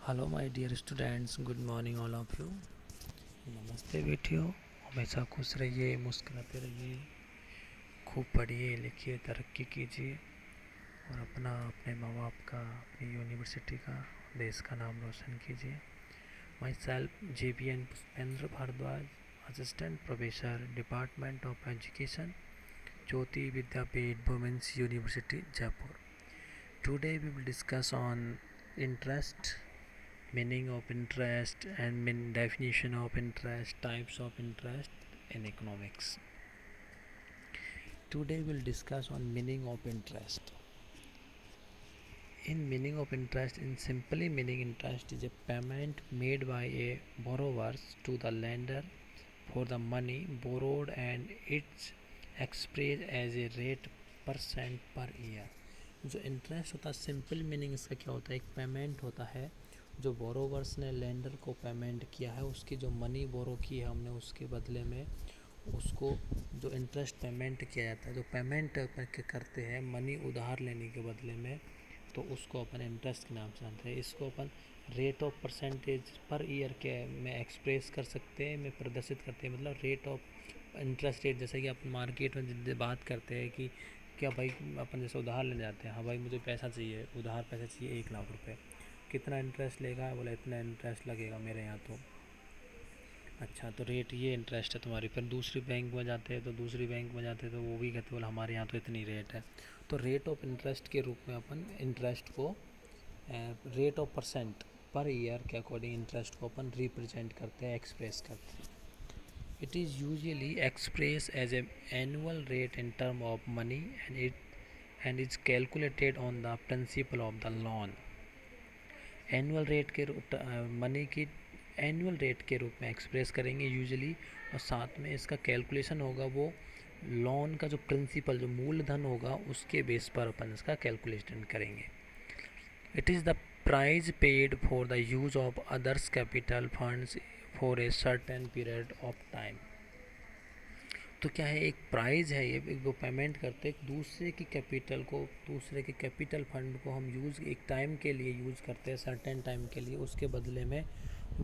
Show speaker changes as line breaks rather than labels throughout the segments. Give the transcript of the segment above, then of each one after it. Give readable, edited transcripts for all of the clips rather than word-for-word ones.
Hello my dear students, good morning all of you. नमस्ते बेटियों। हमेशा खुश रहिए, मुस्कुराते रहिए, खूब पढ़िए लिखिए, तरक्की कीजिए और अपने माँ बाप का, अपनी यूनिवर्सिटी का, देश का नाम रोशन कीजिए। Myself JBN Pushpendra Bhardwaj, assistant professor, department of education, Jyoti Vidyapeeth, womens university, Jaipur. Today we will discuss on interest, meaning of interest and definition of interest, types of interest in economics. Today we'll discuss on meaning of interest. In meaning of interest, in simply meaning, interest is a payment made by a borrowers to the lender for the money borrowed, and it's expressed as a rate % per year. जो interest होता है, simple meaning इसका क्या होता है, एक payment होता है जो बोरोवर्स ने लेंडर को पेमेंट किया है, उसकी जो मनी बोरो की है हमने, उसके बदले में उसको जो इंटरेस्ट पेमेंट किया जाता है, जो पेमेंट करते हैं मनी उधार लेने के बदले में, तो उसको अपन इंटरेस्ट के नाम से जानते हैं। इसको अपन rate of percentage per year के में एक्सप्रेस कर सकते हैं, में प्रदर्शित करते हैं। मतलब रेट ऑफ इंटरेस्ट रेट, जैसे कि अपन मार्केट में बात करते हैं कि क्या भाई, अपन जैसे उधार लेने जाते हैं, हाँ भाई मुझे पैसा चाहिए, उधार पैसा चाहिए 1 लाख रुपए, कितना इंटरेस्ट लेगा, बोला इतना इंटरेस्ट लगेगा मेरे यहाँ। तो अच्छा, तो रेट ये इंटरेस्ट है तुम्हारी। फिर दूसरी बैंक में जाते हैं, तो वो भी कहते बोला हमारे यहाँ तो इतनी रेट है। तो रेट ऑफ इंटरेस्ट के रूप में अपन इंटरेस्ट को रेट ऑफ परसेंट पर ईयर के अकॉर्डिंग इंटरेस्ट को अपन रिप्रेजेंट करते हैं, एक्सप्रेस करते हैं। It is usually express as a annual rate in term of money and is calculated on the principal of the loan. Annual rate के money की एनुअल रेट के रूप में एक्सप्रेस करेंगे यूजुअली, और साथ में इसका कैलकुलेशन होगा वो लोन का जो प्रिंसिपल, जो मूलधन होगा, उसके बेस पर अपन इसका कैलकुलेशन करेंगे। It is the price paid for the use of others capital funds for a certain period of time. तो क्या है, एक प्राइज है ये, वो पेमेंट करते एक दूसरे की कैपिटल को, दूसरे के कैपिटल फंड को हम यूज़ एक टाइम के लिए यूज़ करते हैं, सर्टेन टाइम के लिए, उसके बदले में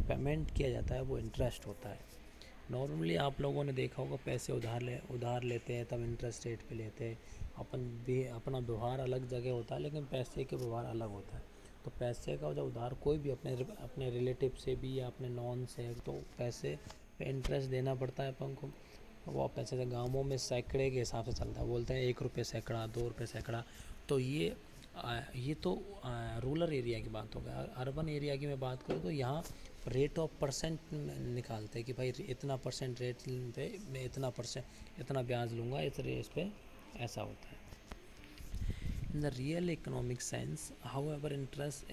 पेमेंट किया जाता है, वो इंटरेस्ट होता है। नॉर्मली आप लोगों ने देखा होगा, पैसे उधार लेते हैं तब इंटरेस्ट रेट पे लेते हैं। अपन भी अपना व्यवहार अलग जगह होता है, लेकिन पैसे के व्यवहार अलग होता है। तो पैसे का जो उधार कोई भी अपने रिलेटिव से भी या अपने नॉन से, तो पैसे पे इंटरेस्ट देना पड़ता है अपन को। वो पैसे से गाँवों में सैकड़े के हिसाब से चलता है, बोलते हैं 1 रुपये सैकड़ा, 2 रुपये सैकड़ा। तो ये तो रूरल एरिया की बात हो गया। अर्बन एरिया की मैं बात करूँ तो यहाँ रेट ऑफ परसेंट निकालते हैं कि भाई इतना परसेंट रेट पे मैं इतना ब्याज लूँगा, इस रेट पे ऐसा होता है। In the real economic sense, however, interest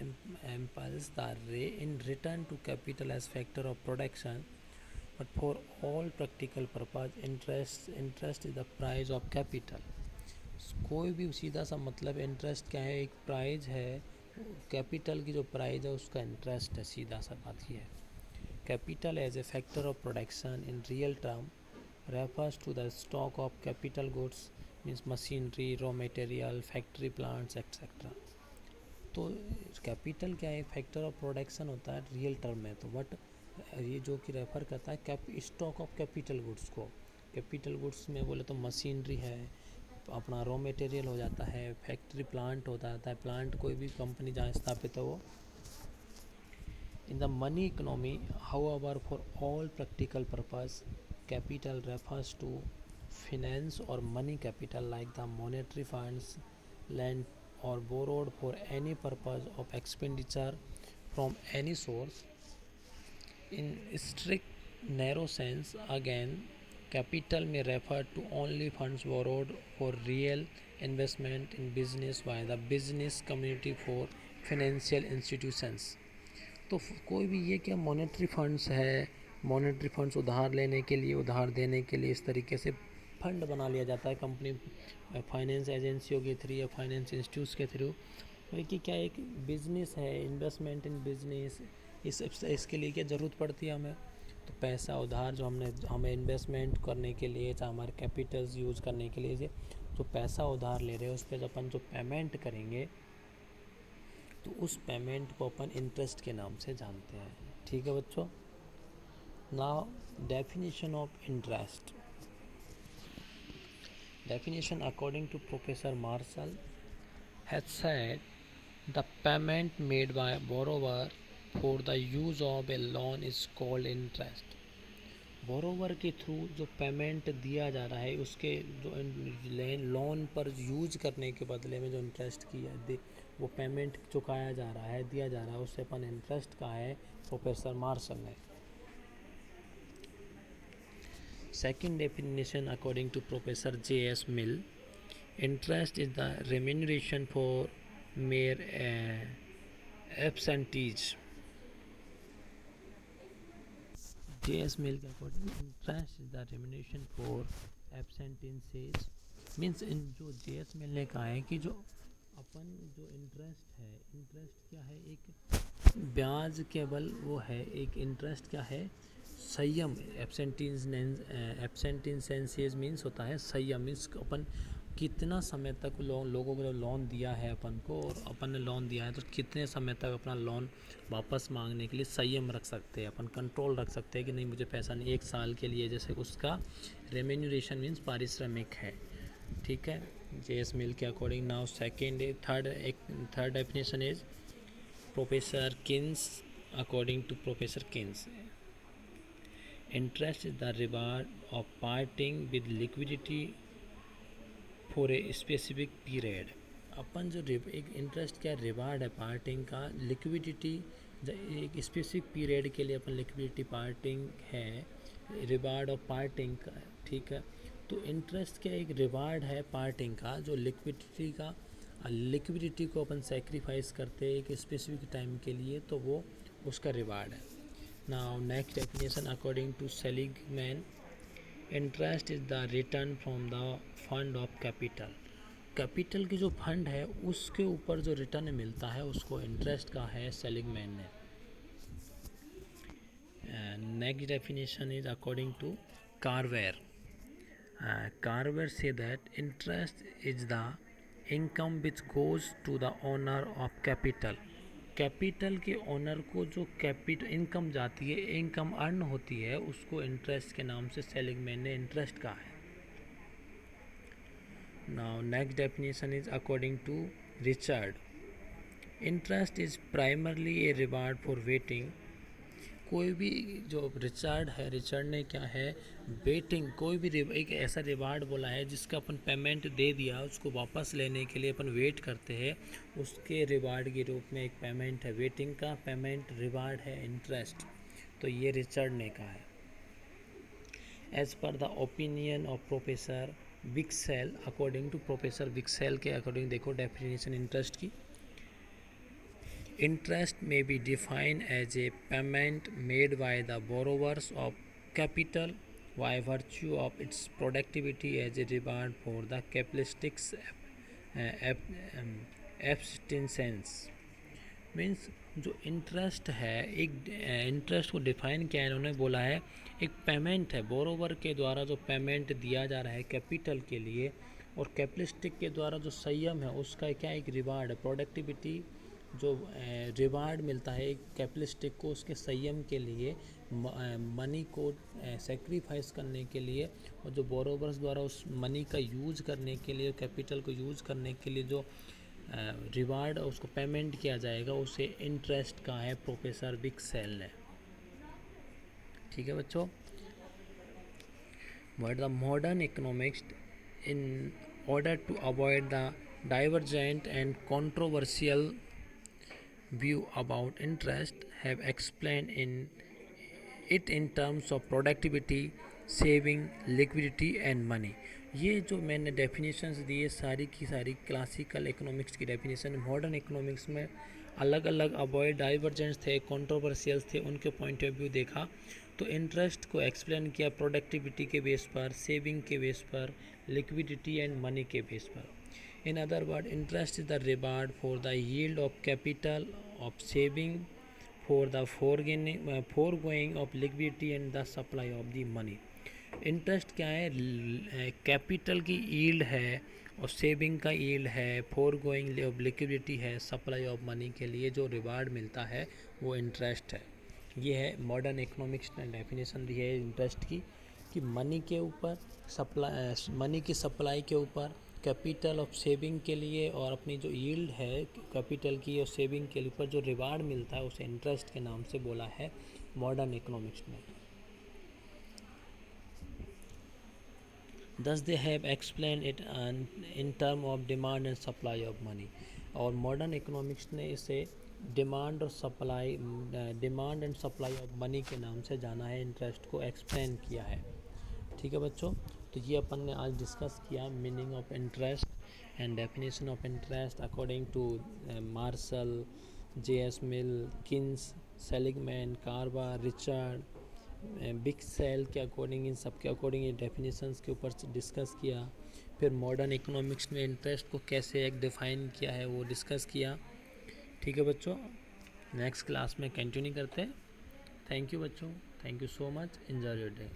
impels the in return to capital as factor of production, but for all practical purpose, interest is the price of capital. कोई भी सीधा सा मतलब इंटरेस्ट क्या है, एक प्राइज है, कैपिटल की जो प्राइज है उसका इंटरेस्ट है, सीधा सा बात ये है। Capital as a factor of production in real term refers to the stock of capital goods, means machinery, raw material, factory plants, etc. तो कैपिटल क्या है, फैक्टर ऑफ प्रोडक्शन होता है रियल टर्म में। तो बट ये जो कि रेफर करता है स्टॉक ऑफ कैपिटल गुड्स को। कैपिटल गुड्स में बोले तो मशीनरी है, अपना रॉ मटेरियल हो जाता है, फैक्ट्री प्लांट होता है, प्लांट कोई भी कंपनी जहाँ स्थापित है वो। In the money economy, however, for all practical purpose, capital refers to finance or money capital like the monetary funds lent or borrowed for any purpose of expenditure from any source. In strict narrow sense, again, capital may refer to only funds borrowed for real investment in business by the business community for financial institutions. तो कोई भी ये क्या monetary funds है, monetary funds उधार लेने के लिए, उधार देने के लिए, इस तरीके से फंड बना लिया जाता है कंपनी फाइनेंस एजेंसियों के थ्रू या फाइनेंस इंस्टीट्यूट्स के थ्रू। कि क्या एक बिजनेस है, इन्वेस्टमेंट इन बिजनेस, इसके लिए क्या ज़रूरत पड़ती है हमें, तो पैसा उधार जो हमें इन्वेस्टमेंट करने के लिए, चाहे हमारे कैपिटल्स यूज़ करने के लिए जो पैसा उधार ले रहे हैं, उस पर अपन जो पेमेंट करेंगे, तो उस पेमेंट को अपन इंटरेस्ट के नाम से जानते हैं। ठीक है बच्चों। Now definition of interest. Definition according to Professor Marshall has said the payment made by a borrower for the use of a loan is called interest. Borrower के थ्रू जो पेमेंट दिया जा रहा है उसके जो लोन पर यूज करने के बदले में जो इंटरेस्ट किया वो पेमेंट चुकाया जा रहा है, दिया जा रहा है, उससे अपन इंटरेस्ट का है प्रोफेसर मार्शल ने। Second definition according to Professor J.S. Mill, interest is the remuneration for mere absentees. J.S. Mill के according interest is the remuneration for abstinences, means इन जो J.S. Mill ने कहा है कि जो अपन जो इंटरेस्ट है, इंटरेस्ट क्या है, एक ब्याज केवल वो है, एक इंटरेस्ट क्या है, संयम। एब्सेंटेंसेस मीन्स होता है संयम, मीन्स अपन कितना समय तक लोगों को लोन दिया है अपन को, और अपन ने लोन दिया है तो कितने समय तक अपना लोन वापस मांगने के लिए संयम रख सकते हैं, अपन कंट्रोल रख सकते हैं कि नहीं मुझे पैसा नहीं, 1 साल के लिए, जैसे उसका रेम्यूनरेशन मीन्स पारिश्रमिक है। ठीक है, J.S. Mill के according. Now third definition is professor Keynes according to professor Keynes, interest is the reward of parting with liquidity for a specific period. अपन जो एक इंटरेस्ट क्या रिवार्ड है पार्टिंग का, लिक्विडिटी एक स्पेसिफिक पीरियड के लिए अपन liquidity parting है, reward of parting का। ठीक है, तो इंटरेस्ट क्या एक रिवार्ड है पार्टिंग का, जो लिक्विडिटी को अपन सेक्रीफाइस करते हैं एक स्पेसिफिक टाइम के लिए, तो वो उसका रिवार्ड है। Now next definition according to Seligman, interest is the return from the fund of capital. Capital की जो फंड है उसके ऊपर जो रिटर्न मिलता है उसको इंटरेस्ट का है सेलिगमैन ने। Next definition is according to Carver. Carver से that interest is the income which goes to the owner of capital. Capital के ओनर को जो कैपिटल इनकम जाती है, इनकम अर्न होती है, उसको इंटरेस्ट के नाम से सेलिगमैन ने इंटरेस्ट कहा है। Now next definition is according to Richard, interest is primarily a reward for waiting. कोई भी जो रिचर्ड है, रिचर्ड ने क्या है, वेटिंग, कोई भी एक ऐसा रिवार्ड बोला है जिसका अपन पेमेंट दे दिया, उसको वापस लेने के लिए अपन वेट करते हैं, उसके रिवार्ड के रूप में एक पेमेंट है, वेटिंग का पेमेंट रिवार्ड है इंटरेस्ट। तो ये रिचर्ड ने कहा है। As per the opinion of professor Wicksell, according to professor Wicksell के अकॉर्डिंग देखो डेफिनेशन इंटरेस्ट की, interest may be defined as a payment made by the borrowers of capital by virtue of its productivity as a reward for the capitalist's abstinence. Means जो interest है, एक interest को define किया है इन्होंने, बोला है एक पेमेंट है, बोरोवर के द्वारा जो पेमेंट दिया जा रहा है कैपिटल के लिए, और कैपिटलिस्टिक के द्वारा जो संयम है उसका क्या एक रिवार्ड है, प्रोडक्टिविटी जो रिवार्ड मिलता है कैपिटलिस्टिक को उसके संयम के लिए, मनी को सेक्रीफाइस करने के लिए, और जो बोरोवर्स द्वारा उस मनी का यूज करने के लिए, कैपिटल को यूज करने के लिए जो रिवार्ड उसको पेमेंट किया जाएगा, उसे इंटरेस्ट का है प्रोफेसर विक्सेल ने। ठीक है बच्चों। But the modern economics in order to avoid the divergent and controversial view about interest have explained it in terms of productivity, saving, liquidity and money. ये जो मैंने डेफिनेशंस दिए सारी की सारी क्लासिकल इकोनॉमिक्स की डेफिनेशन, मॉडर्न इकोनॉमिक्स में अलग अलग अवॉइड डाइवर्जेंस थे, कंट्रोवर्शियल्स थे, उनके पॉइंट ऑफ व्यू देखा, तो इंटरेस्ट को एक्सप्लेन किया प्रोडक्टिविटी के बेस पर, सेविंग के बेस पर, लिक्विडिटी एंड मनी के बेस पर। In other words, interest is the reward for the yield of capital, of saving, for the foregoing of liquidity and the supply of the money. Interest क्या है, capital की yield है और saving का yield है, four going liquidity है, supply of money के लिए जो रिवार्ड मिलता है वो इंटरेस्ट है। ये है मॉडर्न इकोनॉमिक्स ने डेफिनेशन दी है इंटरेस्ट की, कि मनी के ऊपर मनी की सप्लाई के ऊपर, कैपिटल ऑफ सेविंग के लिए, और अपनी जो यील्ड है कैपिटल की और सेविंग के ऊपर जो रिवार्ड मिलता है उसे इंटरेस्ट के नाम से बोला है मॉडर्न इकोनॉमिक्स ने। Thus they have explained it in term of demand and supply of money। और मॉडर्न इकोनॉमिक्स ने इसे demand and supply of money के नाम से जाना है, इंटरेस्ट को एक्सप्लेन किया है। ठीक है बच्चों, तो ये अपन ने आज डिस्कस किया meaning of interest and definition of interest according to Marshall, J S. Mill, Keynes, Seligman, Carver, Richard, Wicksell के अकॉर्डिंग, इन सब के अकॉर्डिंग ये डेफिनेशंस के ऊपर डिस्कस किया। फिर मॉडर्न इकोनॉमिक्स में इंटरेस्ट को कैसे एक डिफ़ाइन किया है वो डिस्कस किया। ठीक है बच्चों, नेक्स्ट क्लास में कंटिन्यू करते हैं। थैंक यू बच्चों, thank you so much, enjoy your day.